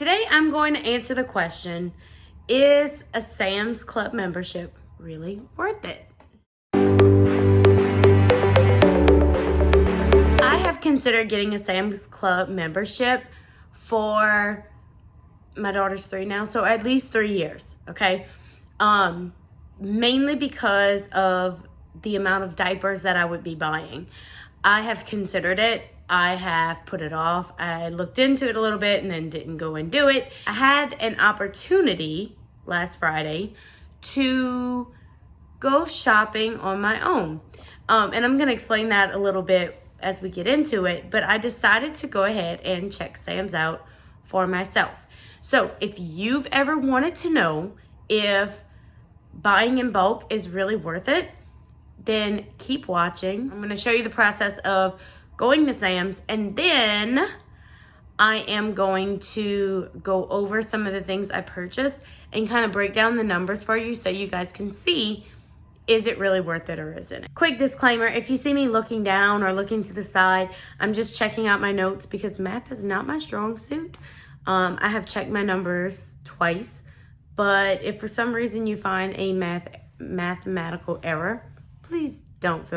Today I'm going to answer the question, is a Sam's Club membership really worth it? I have considered getting a Sam's Club membership for my daughter's 3 now, so at least 3 years, okay? Mainly because of the amount of diapers that I would be buying. I have considered it. I have put it off. I looked into it a little bit and then didn't go and do it. I had an opportunity last Friday to go shopping on my own. And I'm gonna explain that a little bit as we get into it, but I decided to go ahead and check Sam's out for myself. So if you've ever wanted to know if buying in bulk is really worth it, then keep watching. I'm going to show you the process of going to Sam's, and then I am going to go over some of the things I purchased and kind of break down the numbers for you so you guys can see, is it really worth it or isn't it? Quick disclaimer, if you see me looking down or looking to the side, I'm just checking out my notes because math is not my strong suit. I have checked my numbers twice, but if for some reason you find a mathematical error, please don't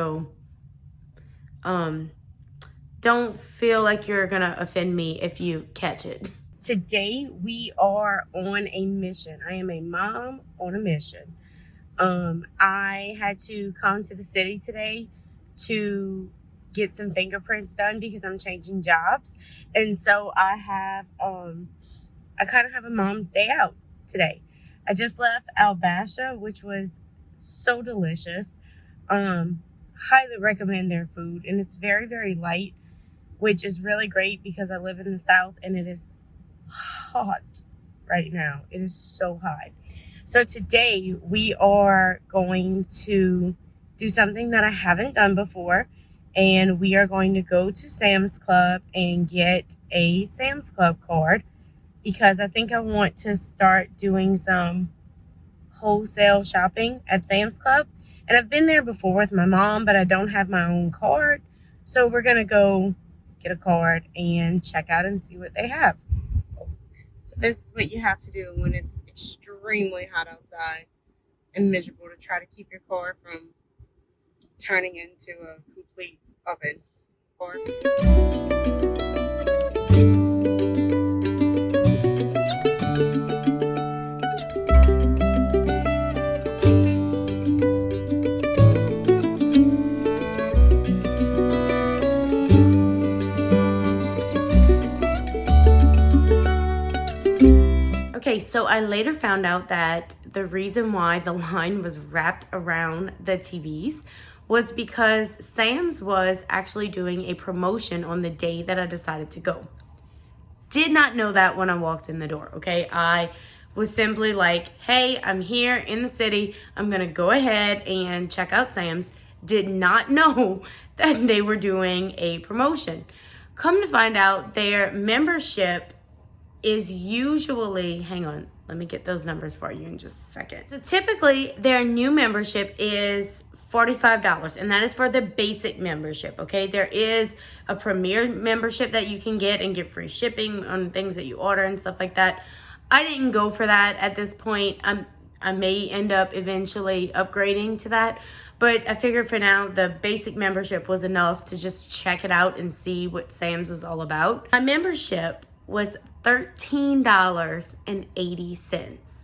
feel like you're gonna offend me if you catch it. Today we are on a mission. I am a mom on a mission. I had to come to the city today to get some fingerprints done because I'm changing jobs. And so I kind of have a mom's day out today. I just left Albasha, which was so delicious. Highly recommend their food, and it's very, very light, which is really great because I live in the South and it is hot right now. It is so hot. So today we are going to do something that I haven't done before, and we are going to go to Sam's Club and get a Sam's Club card because I think I want to start doing some wholesale shopping at Sam's Club. And I've been there before with my mom, but I don't have my own card. So we're going to go get a card and check out and see what they have. So this is what you have to do when it's extremely hot outside and miserable, to try to keep your car from turning into a complete oven. Okay, so I later found out that the reason why the line was wrapped around the TVs was because Sam's was actually doing a promotion on the day that I decided to go. Did not know that when I walked in the door, okay? I was simply like, hey, I'm here in the city. I'm gonna go ahead and check out Sam's. Did not know that they were doing a promotion. Come to find out, their membership is usually, hang on, let me get those numbers for you in just a second. So typically their new membership is $45, and that is for the basic membership, okay? There is a premier membership that you can get and get free shipping on things that you order and stuff like that. I didn't go for that at this point. I may end up eventually upgrading to that, but I figured for now the basic membership was enough to just check it out and see what Sam's was all about. My membership was $13.80.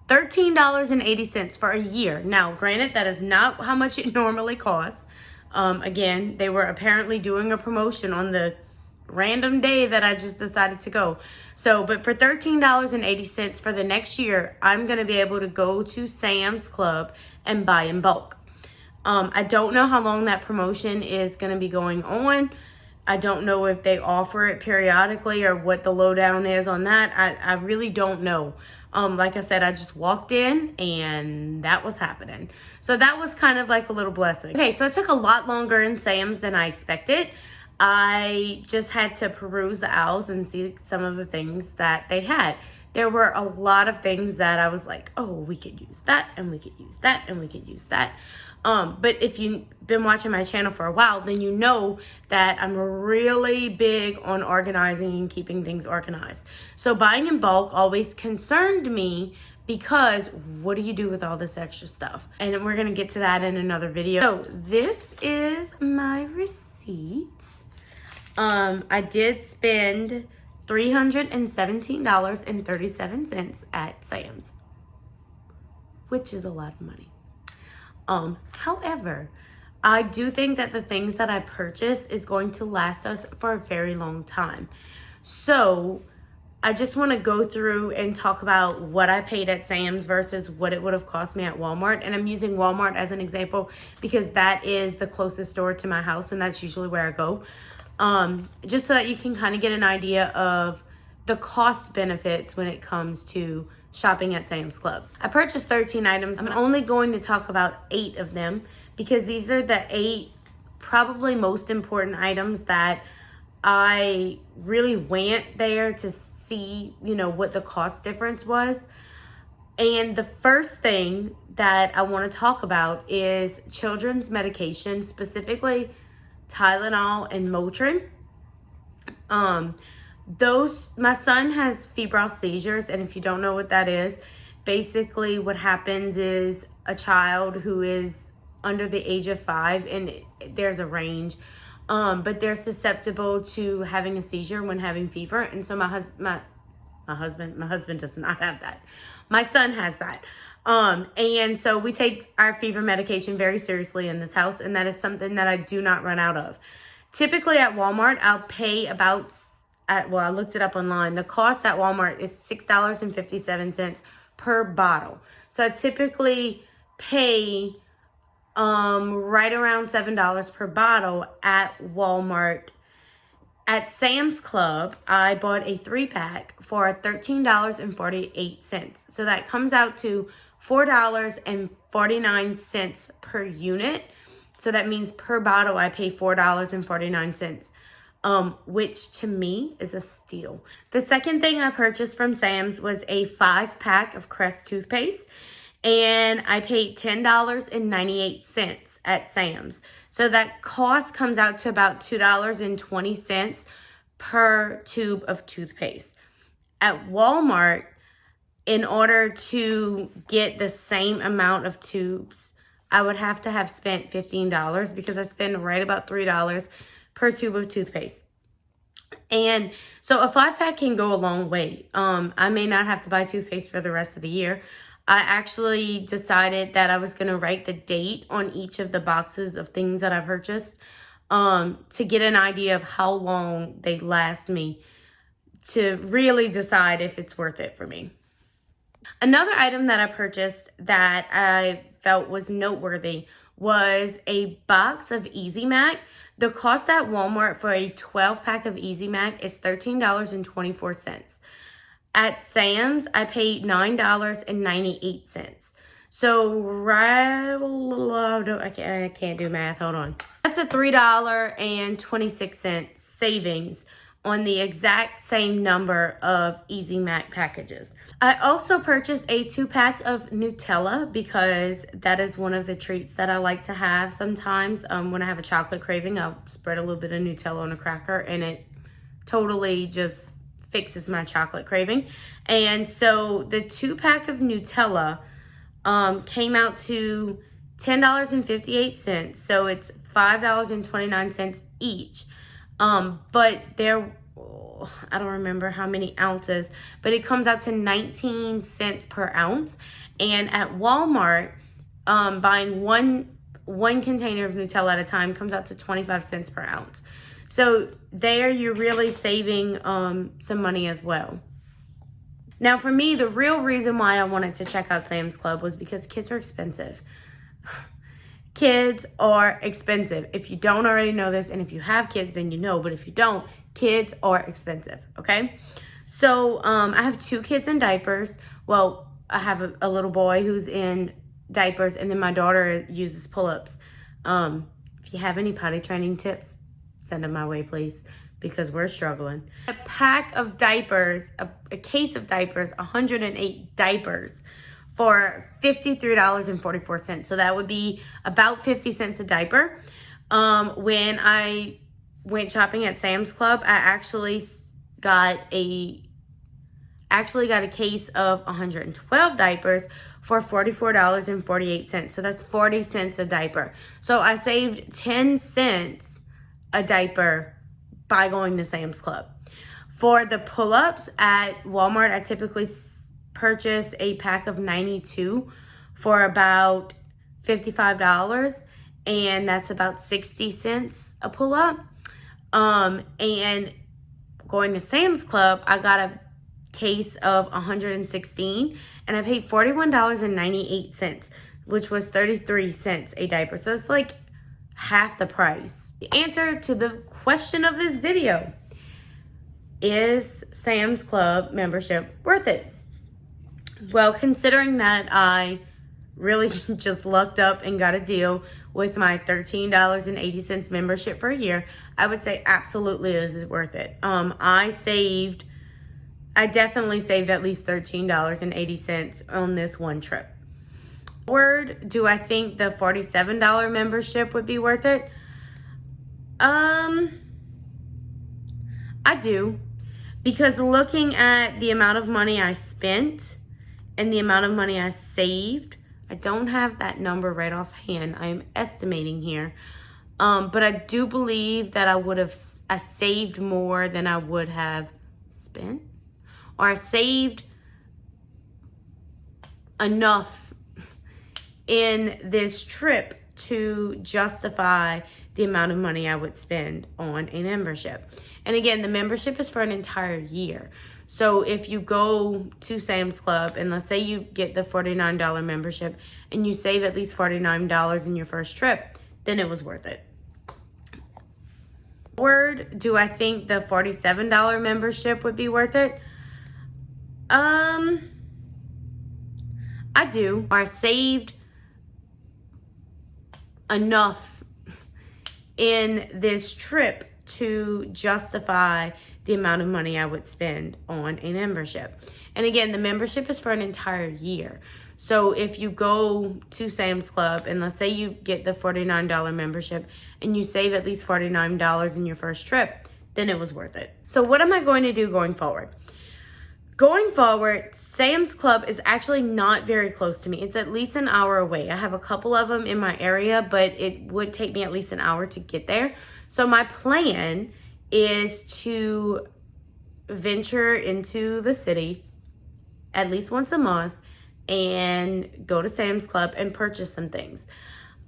$13.80 for a year. Now, granted, that is not how much it normally costs. Again, they were apparently doing a promotion on the random day that I just decided to go. So, but for $13.80 for the next year, I'm going to be able to go to Sam's Club and buy in bulk. I don't know how long that promotion is going to be going on. I don't know if they offer it periodically or what the lowdown is on that. I really don't know. Like I said, I just walked in and that was happening. So that was kind of like a little blessing. Okay, so it took a lot longer in Sam's than I expected. I just had to peruse the aisles and see some of the things that they had. There were a lot of things that I was like, oh, we could use that, and we could use that, and we could use that. But if you've been watching my channel for a while, then you know that I'm really big on organizing and keeping things organized. So buying in bulk always concerned me, because what do you do with all this extra stuff? And we're gonna get to that in another video. So this is my receipt. I did spend $317.37 at Sam's, which is a lot of money. However, I do think that the things that I purchase is going to last us for a very long time. So I just want to go through and talk about what I paid at Sam's versus what it would have cost me at Walmart. And I'm using Walmart as an example because that is the closest store to my house, and that's usually where I go. Just so that you can kind of get an idea of the cost benefits when it comes to shopping at Sam's Club. I purchased 13 items. I'm only going to talk about 8 of them because these are the 8 probably most important items that I really went there to see, you know, what the cost difference was. And the first thing that I want to talk about is children's medication, specifically Tylenol and Motrin. My son has febrile seizures, and if you don't know what that is, basically what happens is a child who is under the age of 5, and there's a range, but they're susceptible to having a seizure when having fever. And so my husband does not have that. My son has that. And so we take our fever medication very seriously in this house, and that is something that I do not run out of. Typically at Walmart, I'll pay about, I looked it up online. The cost at Walmart is $6.57 per bottle. So I typically pay right around $7 per bottle at Walmart. At Sam's Club, I bought a 3-pack for $13.48. So that comes out to $4.49 per unit. So that means per bottle I pay $4.49, which to me is a steal. The second thing I purchased from Sam's was a 5-pack of Crest Toothpaste, and I paid $10.98 at Sam's. So that cost comes out to about $2.20 per tube of toothpaste. At Walmart, in order to get the same amount of tubes, I would have to have spent $15 because I spend right about $3 per tube of toothpaste. And so a 5-pack can go a long way. I may not have to buy toothpaste for the rest of the year. I actually decided that I was going to write the date on each of the boxes of things that I purchased to get an idea of how long they last me, to really decide if it's worth it for me. Another item that I purchased that I felt was noteworthy was a box of Easy Mac. The cost at Walmart for a 12-pack of Easy Mac is $13.24. At Sam's, I paid $9.98. So, I can't do math. Hold on. That's a $3.26 savings on the exact same number of Easy Mac packages. I also purchased a 2-pack of Nutella because that is one of the treats that I like to have sometimes. When I have a chocolate craving, I'll spread a little bit of Nutella on a cracker, and it totally just fixes my chocolate craving. And so the 2-pack of Nutella came out to $10.58. So it's $5.29 each. But I don't remember how many ounces, but it comes out to 19 cents per ounce. And at Walmart, buying one container of Nutella at a time comes out to 25 cents per ounce. So there you're really saving some money as well. Now for me, the real reason why I wanted to check out Sam's Club was because kids are expensive. Kids are expensive. If you don't already know this, and if you have kids, then you know, but if you don't, kids are expensive, okay? So I have 2 kids in diapers. Well, I have a little boy who's in diapers, and then my daughter uses pull-ups. If you have any potty training tips, send them my way, please, because we're struggling. A pack of diapers, a case of diapers, 108 diapers for $53.44. So that would be about 50 cents a diaper. When I went shopping at Sam's Club, I actually got a case of 112 diapers for $44.48. So that's 40 cents a diaper. So I saved 10 cents a diaper by going to Sam's Club. For the pull-ups at Walmart, I typically purchase a pack of 92 for about $55, and that's about 60 cents a pull-up. And going to Sam's Club, I got a case of 116, and I paid $41.98, which was 33 cents a diaper. So it's like half the price. The answer to the question of this video: is Sam's Club membership worth it? Well, considering that I really just lucked up and got a deal with my $13.80 membership for a year, I would say absolutely it is worth it. I definitely saved at least $13.80 on this one trip. Do I think the $47 membership would be worth it? I do, because looking at the amount of money I spent and the amount of money I saved, I don't have that number right offhand. I am estimating here. But I do believe that I saved more than I would have spent, or I saved enough in this trip to justify the amount of money I would spend on a membership. And again, the membership is for an entire year. So if you go to Sam's Club and let's say you get the $49 membership and you save at least $49 in your first trip, then it was worth it. Do I think the $47 membership would be worth it? I do. I saved enough in this trip to justify the amount of money I would spend on a membership. And again, the membership is for an entire year. So if you go to Sam's Club and let's say you get the $49 membership and you save at least $49 in your first trip, then it was worth it. So what am I going to do going forward? Going forward, Sam's Club is actually not very close to me. It's at least an hour away. I have a couple of them in my area, but it would take me at least an hour to get there. So my plan is to venture into the city at least once a month and go to Sam's Club and purchase some things.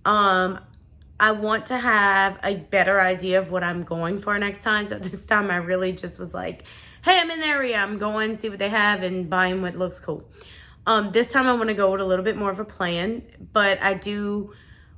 I want to have a better idea of what I'm going for next time. So this time I really just was like, hey, I'm in the area. I'm going to see what they have and buying what looks cool. This time I want to go with a little bit more of a plan, but I do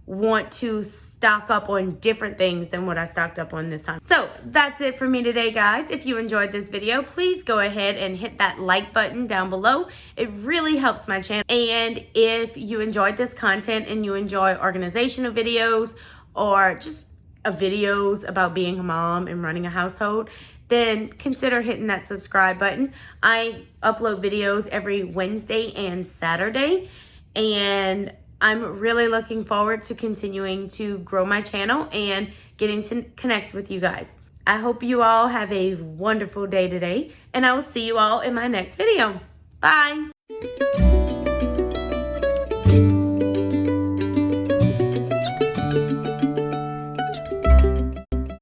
want to stock up on different things than what I stocked up on this time. So that's it for me today, guys. If you enjoyed this video, please go ahead and hit that like button down below. It really helps my channel. And if you enjoyed this content and you enjoy organizational videos or just videos about being a mom and running a household, then consider hitting that subscribe button. I upload videos every Wednesday and Saturday, and I'm really looking forward to continuing to grow my channel and getting to connect with you guys. I hope you all have a wonderful day today, and I will see you all in my next video. Bye.